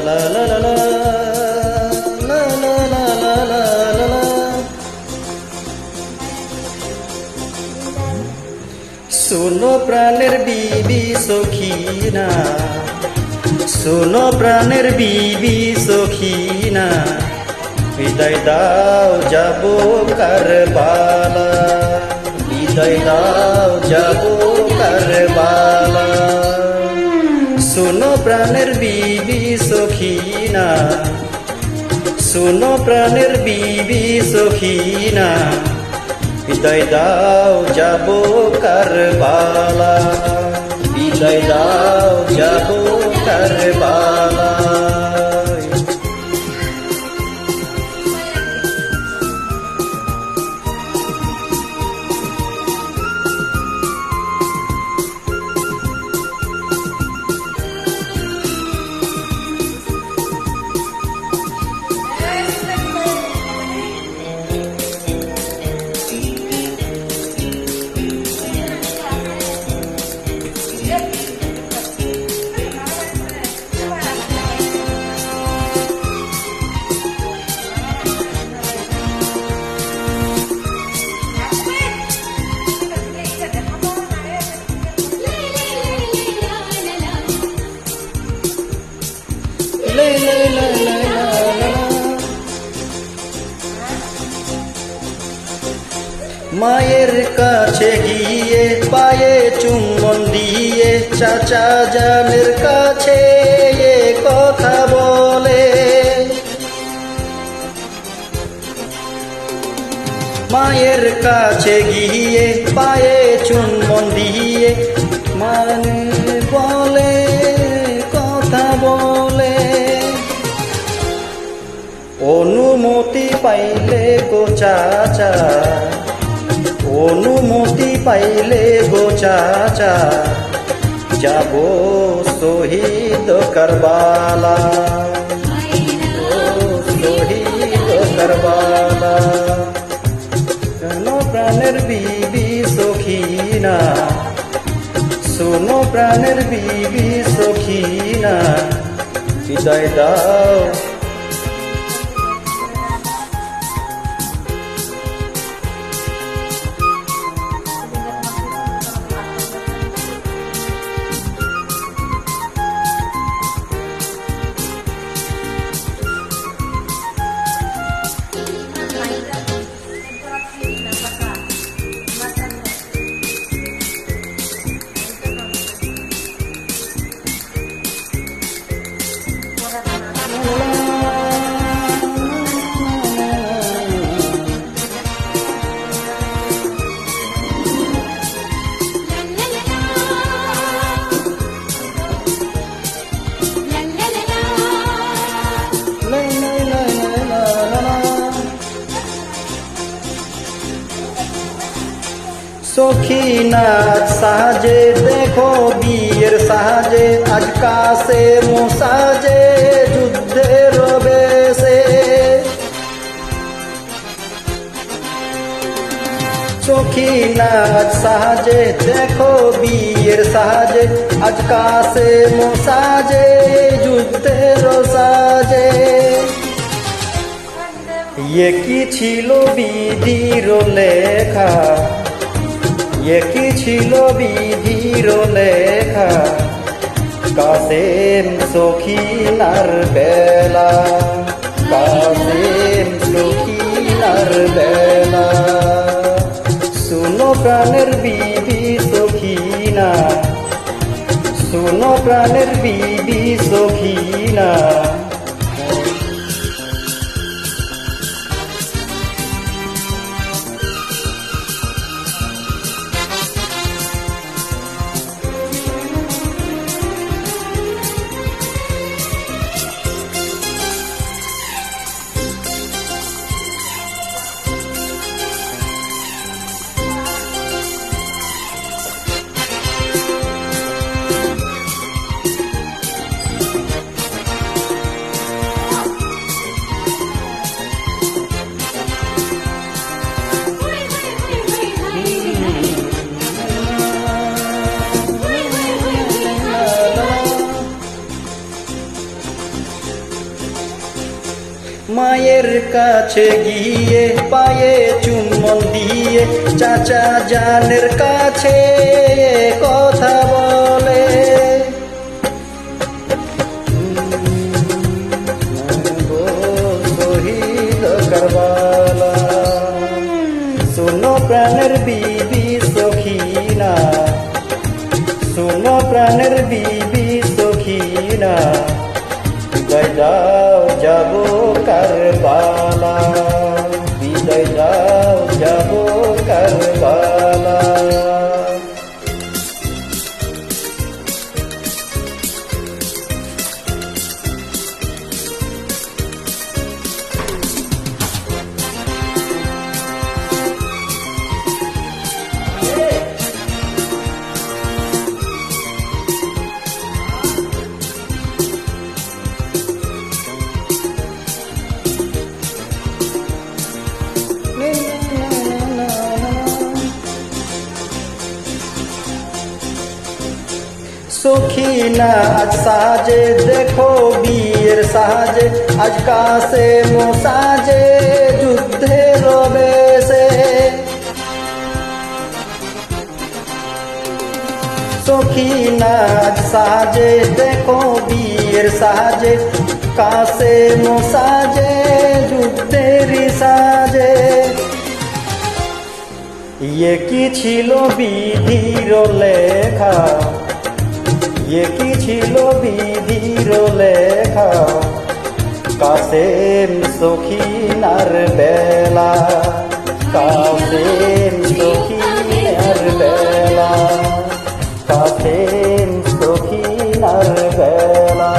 লা লা লা লা লা লা লা লা লা লা লা। শোনো প্রাণের বিবি সখিনা, শোনো প্রাণের বিবি সখিনা, বিদায় দাও যাব কারবালা, বিদায় দাও যাব কারবালা। শোনো প্রাণের বিবি সখিনা, শোনো প্রাণের বিবি সখিনা, বিদায় দাও যাব কারবালা, বিদায় দাও যাব কারবালা। মায়ের কাছে গিয়ে পায়ে চুম্বন দিয়ে চাচা জানের কাছে এ কথা বলে, মায়ের কাছে গিয়ে পায়ে চুম্বন দিয়ে মানে বলে কথা বলে, অনুমতি পাইলে গো চাচা, অনুমতি পাইলে গো চাচা, যাব শহীদ কারবালা, শহীদ কারবালা। শোনো প্রাণের বিবি সখিনা, শোনো প্রাণের বিবি সখিনা, বিদায় দাও। সখিনাথ সাজে দেখো বিয়ের সাজে, আজ কাশে মোসাজে যুদ্ধের বেশে, সখিনাথ সাজে দেখো বিয়ের সাজে, আজ কাশে মোসাজে যুদ্ধের সাজে। এ কি ছিল বিধির লেখা, এ কি ছিল বিধির লেখা, কাসেম সখিনার বেলা, কাসেম সখিনার বেলা। শোনো প্রাণের বিবি সখিনা, শোনো প্রাণের বিবি সখিনা, মায়ের কাছে গিয়ে পায়ে চুম্বন দিয়ে চাচা জানের কাছে কথা বলে, শহীদ কারবালা। শোনো প্রাণের বিবি সখিনা, শোনো প্রাণের বিবি সখিনা, বিদায় দাও যাব কারবালা, বিদায় দাও যাব কারবালা। সখিনা আজ সাজে দেখো বিয়ের সাজে, আজ কাছে মোসাজে যুদ্ধের বেশে। সখিনা আজ সাজে দেখো বিয়ের সাজে, কাছে মোসাজে যুদ্ধের সাজে। ইয়ে কি ছিল বিধির লেখা, ইয়ে কি ছিল বিধির লেখা, কাসেম সখিনার বেলা, কাসেম সখিনার বেলা, কাসেম সখিনার বেলা।